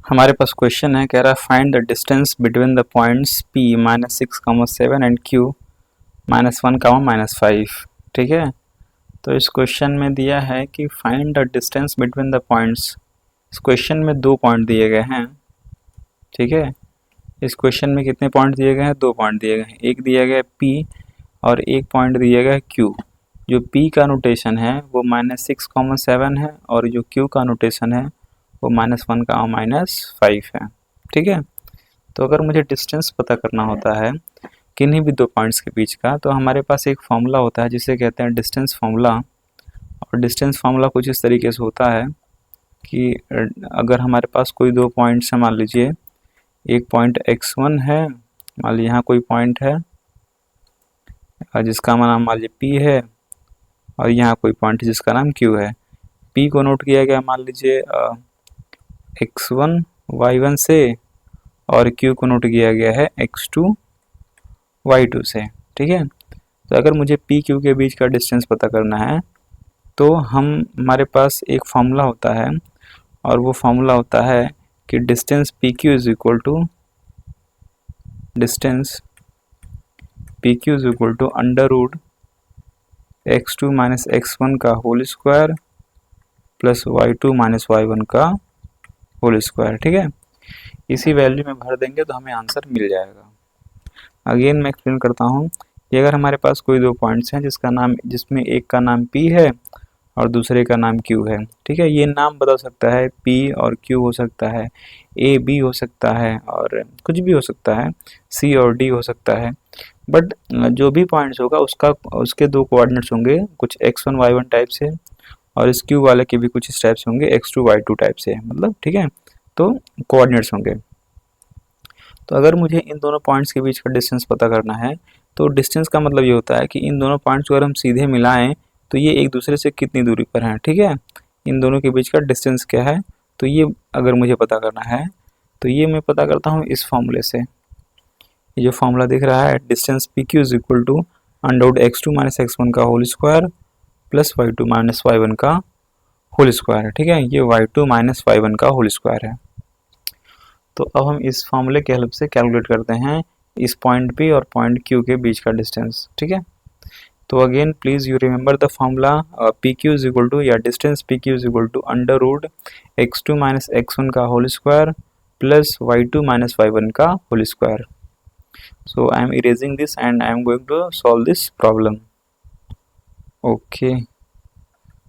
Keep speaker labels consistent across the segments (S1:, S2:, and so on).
S1: हमारे पास क्वेश्चन है, कह रहा है find the distance between the points P -6, 7 and Q -1, -5। ठीक है, तो इस क्वेश्चन में दिया है कि find the distance between the points. इस क्वेश्चन में 2 पॉइंट दिए गए हैं। ठीक है, इस क्वेश्चन में कितने पॉइंट दिए गए हैं? 2 पॉइंट दिए गए हैं। एक दिया गया है P और एक पॉइंट दिया गया है Q। जो P का नोटेशन है वो -6, 7 है और जो Q का नोटेशन है वो -1, -5 है। ठीक है, तो अगर मुझे डिस्टेंस पता करना होता है किन्हीं भी 2 पॉइंट्स के बीच का, तो हमारे पास एक फॉर्मूला होता है जिसे कहते हैं डिस्टेंस फॉर्मूला। और डिस्टेंस फॉर्मूला कुछ इस तरीके से होता है कि अगर हमारे पास कोई 2 पॉइंट्स हैं, मान लीजिए एक पॉइंट x1 है, मान लीजिए यहाँ कोई पॉइंट है जिसका नाम मान लीजिए P है, और यहाँ कोई पॉइंट जिसका नाम Q है। P को नोट किया गया मान लीजिए x1 y1 से, और Q को नोट किया गया है x2 y2 से। ठीक है, तो अगर मुझे P Q के बीच का डिस्टेंस पता करना है तो हमारे पास एक फॉर्मूला होता है, और वो फॉर्मूला होता है कि distance PQ is equal to under root x2 -x1 का whole square plus y2 -y1 का होल स्क्वायर। ठीक है, इसी वैल्यू में भर देंगे तो हमें आंसर मिल जाएगा। अगेन मैं एक्सप्लेन करता हूँ कि अगर हमारे पास कोई 2 पॉइंट्स हैं जिसमें एक का नाम P है और दूसरे का नाम Q है। ठीक है, ये नाम बदल सकता है, P और Q हो सकता है, A B हो सकता है, और कुछ भी हो सकता है, C और D हो सकता है। बट जो भी पॉइंट्स होगा उसके 2 कोऑर्डिनेट्स होंगे, कुछ x1 y1 टाइप से, और इस Q वाले के भी कुछ इस टाइप से होंगे, x2 y2 टाइप से, मतलब ठीक है, तो कोऑर्डिनेट्स होंगे। तो अगर मुझे इन दोनों पॉइंट्स के बीच का डिस्टेंस पता करना है, तो डिस्टेंस का मतलब ये होता है कि इन दोनों पॉइंट्स को अगर हम सीधे मिलाएं तो ये एक दूसरे से कितनी दूरी पर हैं। ठीक है, इन दोनों के बीच का डिस्टेंस क्या है, तो ये अगर मुझे पता करना है तो ये मैं पता करता हूँ इस फॉर्मूले से। ये जो फॉर्मूला दिख रहा है, distance P Q is equal to under x2 -x1 का whole square plus y2 -y1 का होल स्क्वायर है। ठीक है, ये y2 -y1 का होल स्क्वायर है। तो अब हम इस फॉर्मूले की हेल्प से कैलकुलेट करते हैं इस पॉइंट P और पॉइंट Q के बीच का डिस्टेंस। ठीक है, तो again please you remember the formula P Q is equal to, या distance P Q is equal to under root x2 -x1 का whole square plus y2 -y1 का whole square. So I am erasing this and I am going to solve this problem. Okay,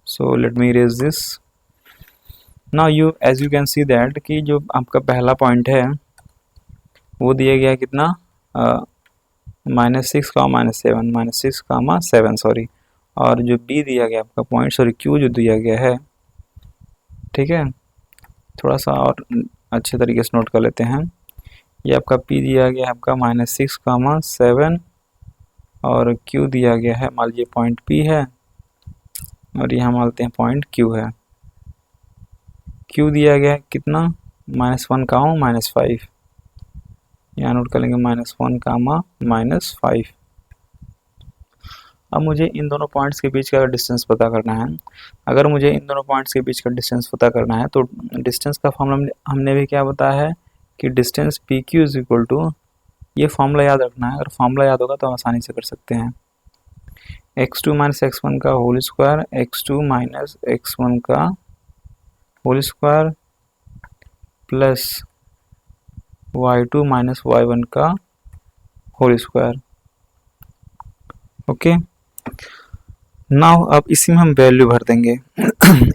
S1: so let me erase this. Now you as you can see that कि जो आपका पहला point है वो दिया गया कितना, -6, सॉरी, और जो B दिया गया आपका पॉइंट, सॉरी Q जो दिया गया है, ठीक है, थोड़ा सा और अच्छे तरीके से नोट कर लेते हैं। ये आपका P दिया गया है आपका -6, 7, और Q दिया गया है, मान लीजिए पॉइंट P है, और यहाँ मानते हैं पॉइंट Q है। Q दिया गया है कितना, -1, -5, यहाँ नोट कर लेंगे -1, -5। अब मुझे इन दोनों पॉइंट्स के बीच का डिस्टेंस पता करना है। अगर मुझे इन दोनों पॉइंट्स के बीच का डिस्टेंस पता करना है तो डिस्टेंस का फॉर्मूला हमने भी क्या बताया है कि distance P Q is equal to, ये फॉर्मूला याद रखना है, अगर फॉर्मूला याद होगा तो हम आसानी से कर सकते हैं। x2 -x1 का होल स्क्वायर, x2 -x1 का whole square plus y2 -y1 का होल स्क्वायर। ओके, नाउ अब इसी में हम वैल्यू भर देंगे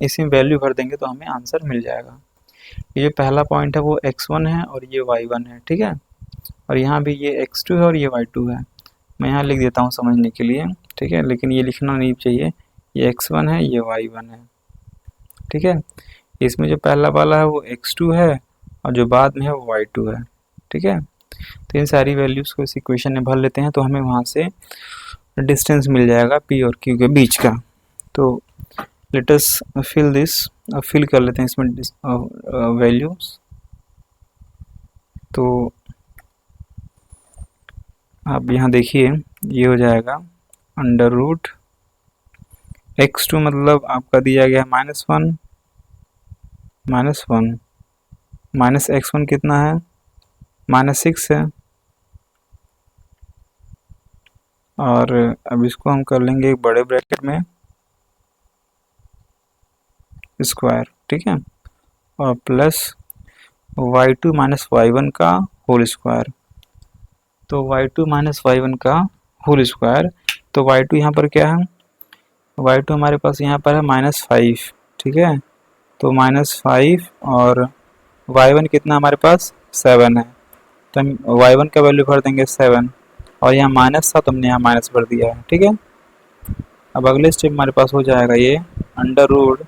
S1: इसी में वैल्यू भर देंगे तो हमें आंसर मिल जाएगा। ये जो पहला पॉइंट है वो x1 है और ये y1 है। ठीक है, और यहाँ भी ये x2 है और ये y2 है। मैं यहाँ लिख देता हूँ समझने के लिए, ठीक है, लेकिन ये लिखना नहीं चाहिए। ये x1 है, ये y1 है। ठीक है, इसमें जो पहला वाला है वो x2 है और जो बाद में है वो y2 है। ठीक है, तो इन सारी वैल्यूज़ को इस इक्वेशन में भर लेते हैं तो हमें वहाँ से डिस्टेंस मिल जाएगा P और Q के बीच का। तो let us fill this, fill कर लेते हैं इसमें वैल्यूज। तो आप यहाँ देखिए, ये हो जाएगा अंडर रूट x2 मतलब आपका दिया गया -1, माइनस x1 कितना है, -6 है। और अब इसको हम कर लेंगे एक बड़े ब्रैकेट में स्क्वायर, ठीक है, और प्लस y2 माइनस y1 का होल स्क्वायर। तो y2 माइनस y1 का होल स्क्वायर, तो y2 यहाँ पर क्या है, y2 हमारे पास यहाँ पर है -5, ठीक है, तो -5 और y1 कितना हमारे पास 7 है, तो हम y1 का वैल्यू भर देंगे 7, और यहाँ माइनस था तो हमने यहाँ माइनस भर दिया है, ठीक है। अब अगले स्टेप हमारे पास हो जाएगा ये अंडर रूट,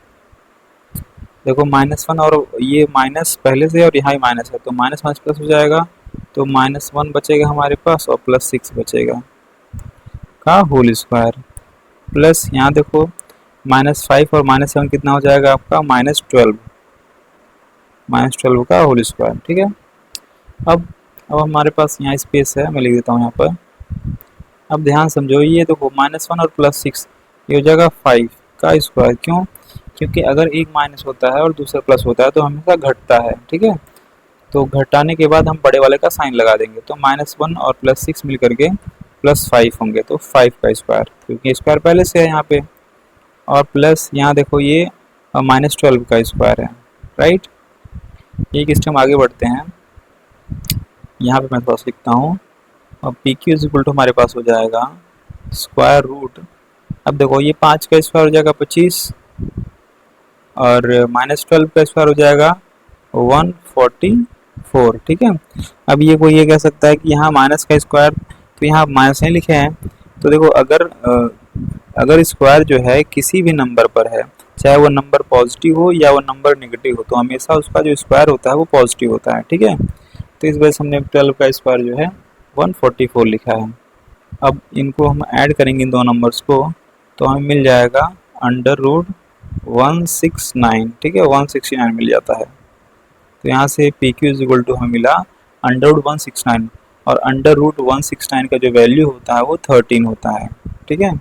S1: देखो -1 और ये माइनस पहले से और यहाँ ही माइनस है, तो माइनस माइनस प्लस हो जाएगा, तो -1 बचेगा हमारे पास और +6 बचेगा का होल स्क्वायर, प्लस यहाँ देखो -5 और -7 कितना हो जाएगा आपका -12 का होल स्क्वायर, ठीक है। अब हमारे पास यहाँ स्पेस है, मैं लिख देता हूँ यहाँ पर। अब ध्यान समझो, ये देखो -1 और +6 ये हो जाएगा 5 का स्क्वायर, क्यों, क्योंकि अगर एक माइनस होता है और दूसरा प्लस होता है तो हमेशा घटता है, ठीक है। तो घटाने के बाद हम बड़े वाले का साइन लगा देंगे, तो -1 और +6 मिल करके +5 होंगे, तो 5 का स्क्वायर, क्योंकि स्क्वायर पहले से है यहाँ पे, और प्लस यहाँ देखो ये -12 का स्क्वायर है, राइट। एक स्टेप आगे बढ़ते हैं, यहाँ पे मैं थोड़ा सा लिखता हूँ, और P Q is equal to हमारे पास हो जाएगा स्क्वायर रूट, अब देखो ये 5 का स्क्वायर हो जाएगा 25, और -12 का स्क्वायर हो जाएगा 144, ठीक है। अब ये कोई ये कह सकता है कि यहाँ माइनस का स्क्वायर, तो यहाँ माइनस नहीं लिखे हैं, तो देखो अगर स्क्वायर जो है किसी भी नंबर पर है, चाहे वो नंबर पॉजिटिव हो या वो नंबर नेगेटिव हो, तो हमेशा उसका जो स्क्वायर होता है वो पॉजिटिव होता है, ठीक है। तो इस वजह से हमने 12 का स्क्वायर जो है 144 लिखा है। अब इनको हम ऐड करेंगे इन दो नंबर्स को, तो हमें मिल जाएगा अंडर रूट 169, ठीक है, 169 मिल जाता है। तो यहाँ से P Q is equal to हमें मिला अंडर रूट 169, और अंडर रूट 169 का जो वैल्यू होता है वो 13 होता है, ठीक है।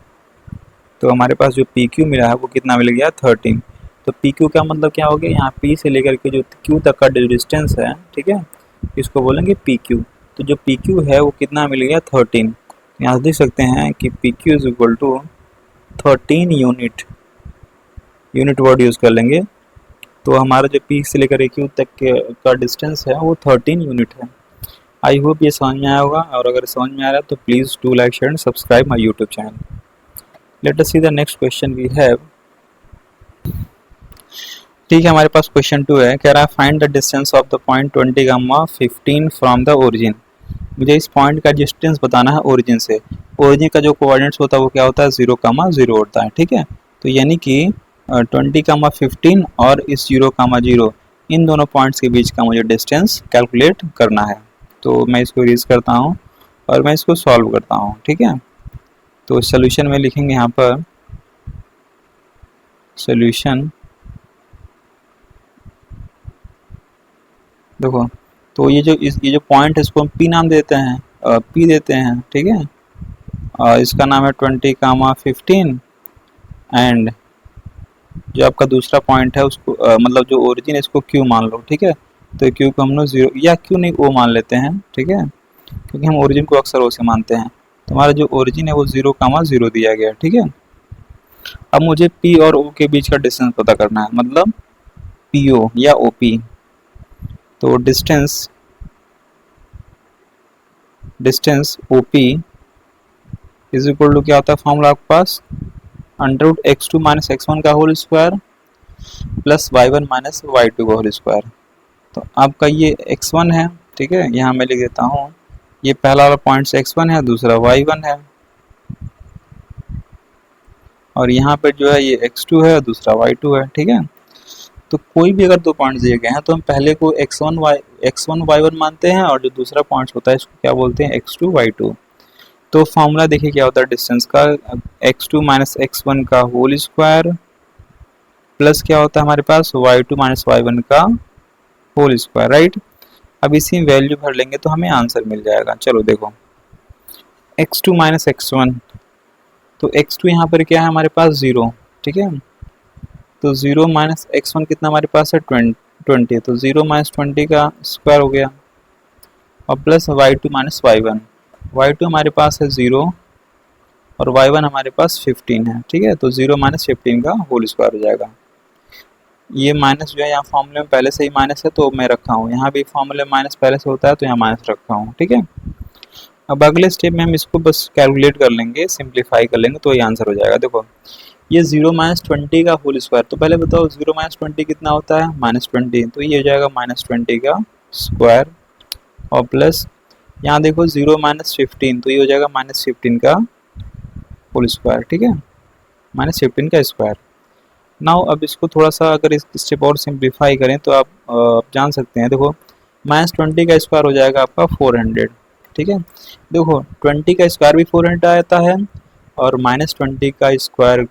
S1: तो हमारे पास जो पी क्यू मिला है वो कितना मिल गया 13। तो पी क्यू का मतलब क्या हो गया, यहाँ पी से लेकर के जो क्यू तक का जो डिस्टेंस है, ठीक है, इसको बोलेंगे पी क्यू। तो जो पी क्यू है वो कितना मिल गया 13। यहाँ देख सकते हैं कि P Q is equal to 13 unit word use कर लेंगे, तो हमारा जो पी से लेकर क्यू तक का डिस्टेंस है वो 13 यूनिट है। आई होप ये समझ में आया होगा, और अगर समझ में आ रहा है तो please do like share and subscribe my YouTube channel. Let us see the next question we have. ठीक है, हमारे पास क्वेश्चन 2 है, कह रहा है find the distance of the point 20, 15 from the origin. मुझे इस पॉइंट का डिस्टेंस बताना है ओरिजिन से। ओरिजिन का जो कोऑर्डिनेट्स होता है वो क्या होता है 0, 0 होता है, ठीक है। तो यानी कि 20, 15 और इस 0, 0 इन दोनों पॉइंट्स के बीच का मुझे डिस्टेंस कैलकुलेट करना है। तो मैं इसको रीज करता हूँ और मैं इसको सॉल्व करता हूँ, ठीक है। तो सोल्यूशन में लिखेंगे यहाँ पर सोल्यूशन, देखो, तो ये जो पॉइंट है इसको हम पी नाम देते हैं, पी देते हैं, ठीक है। और इसका नाम है 20, 15, एंड जो आपका दूसरा पॉइंट है उसको मतलब जो ओरिजिन है इसको क्यू मान लो, ठीक है। तो क्यू को हम लोग 0 या क्यू नहीं ओ मान लेते हैं, ठीक है, क्योंकि हम ओरिजिन को अक्सर ओ से मानते हैं। तो हमारा जो ओरिजिन है वो 0, 0 दिया गया है, ठीक है। अब मुझे पी और ओ के बीच का डिस्टेंस पता करना है, मतलब पी ओ या ओ पी। तो distance O P is equal to क्या होता है फॉर्मूला आपके पास, under root x2 minus x1 का whole square plus y1 minus y2 का होल स्क्वायर। तो आपका ये x1 है, ठीक है, यहाँ मैं लिख देता हूँ, ये पहला वाला पॉइंट x1 है, दूसरा y1 है, और यहाँ पर जो है ये x2 है, दूसरा y2 है, ठीक है। तो कोई भी अगर दो पॉइंट दिए गए हैं तो हम पहले को x1 y1 मानते हैं, और जो दूसरा पॉइंट होता है इसको क्या बोलते हैं x2 y2। तो फॉर्मूला देखिए क्या होता है डिस्टेंस का, x2 माइनस x1 का होल स्क्वायर प्लस क्या होता है हमारे पास y2 माइनस y1 का होल स्क्वायर, राइट। अब इसी में वैल्यू भर लेंगे तो हमें आंसर मिल जाएगा। चलो देखो, x2 माइनस x1, तो x2 यहाँ पर क्या है हमारे पास 0, ठीक है। तो 0 माइनस x1 कितना हमारे पास है 20, तो 0 माइनस 20 का स्क्वायर हो गया और plus y2 minus y1। y2 हमारे पास है 0 और y1 हमारे पास 15 है, ठीक है। तो 0 माइनस 15 का होल स्क्वायर हो जाएगा। ये माइनस जो है यहाँ फॉर्मूले में पहले से ही माइनस है तो मैं रखा हूँ, यहाँ भी फॉर्मूले में माइनस पहले से होता है तो यहाँ माइनस रखा हूँ, ठीक है। अब अगले स्टेप में हम इसको बस कैलकुलेट कर लेंगे, सिंप्लीफाई कर लेंगे तो ये आंसर हो जाएगा। देखो ये 0 माइनस 20 का होल स्क्वायर, तो पहले बताओ 0 माइनस 20 कितना होता है, माइनस 20, तो ये हो जाएगा माइनस 20 का स्क्वायर और प्लस यहाँ देखो 0 माइनस 15, तो ये हो जाएगा माइनस 15 का होल स्क्वायर, ठीक है, माइनस 15 का स्क्वायर। नाउ अब इसको थोड़ा सा अगर इस स्टेप और सिंप्लीफाई करें तो आप जान सकते हैं। देखो माइनस 20 का स्क्वायर हो जाएगा आपका 400, ठीक है। देखो 20 का स्क्वायर भी 400 आता है और माइनस 20 का स्क्वायर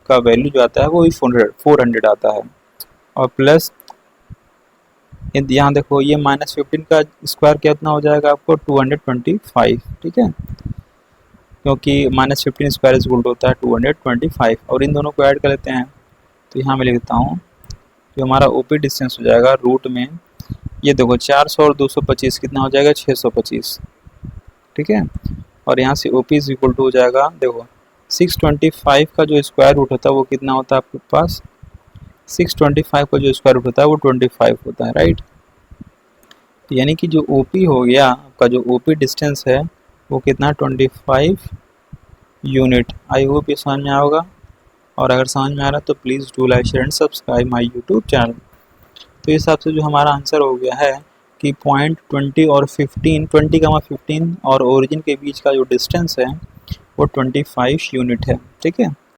S1: का वैल्यू जो आता है वो भी 400 आता है और प्लस यहाँ देखो ये माइनस 15 का स्क्वायर कितना हो जाएगा आपको 225, ठीक है, क्योंकि minus 15 square is equal to होता है 225 और इन दोनों को ऐड कर लेते हैं तो यहाँ मैं लिखता हूँ जो हमारा ओपी डिस्टेंस हो जाएगा रूट में, ये देखो 400 और 225 कितना हो जाएगा 625, ठीक है। और यहाँ से ओपी इज इक्वल टू हो जाएगा, देखो 625 का जो स्क्वायर रूट होता है वो कितना होता है आपके पास, 625 का जो स्क्वायर रूट होता है वो 25 होता है, राइट। यानी कि जो ओपी हो गया आपका, जो ओपी डिस्टेंस है वो कितना 25 यूनिट। आई होप ये समझ में आएगा और अगर समझ में आ रहा है तो please do like share and subscribe my YouTube channel. तो इस हिसाब से जो हमारा आंसर हो गया है कि पॉइंट 20 और 15, 20,15 और ओरिजिन के बीच का जो डिस्टेंस है वो 25 यूनिट है, ठीक है।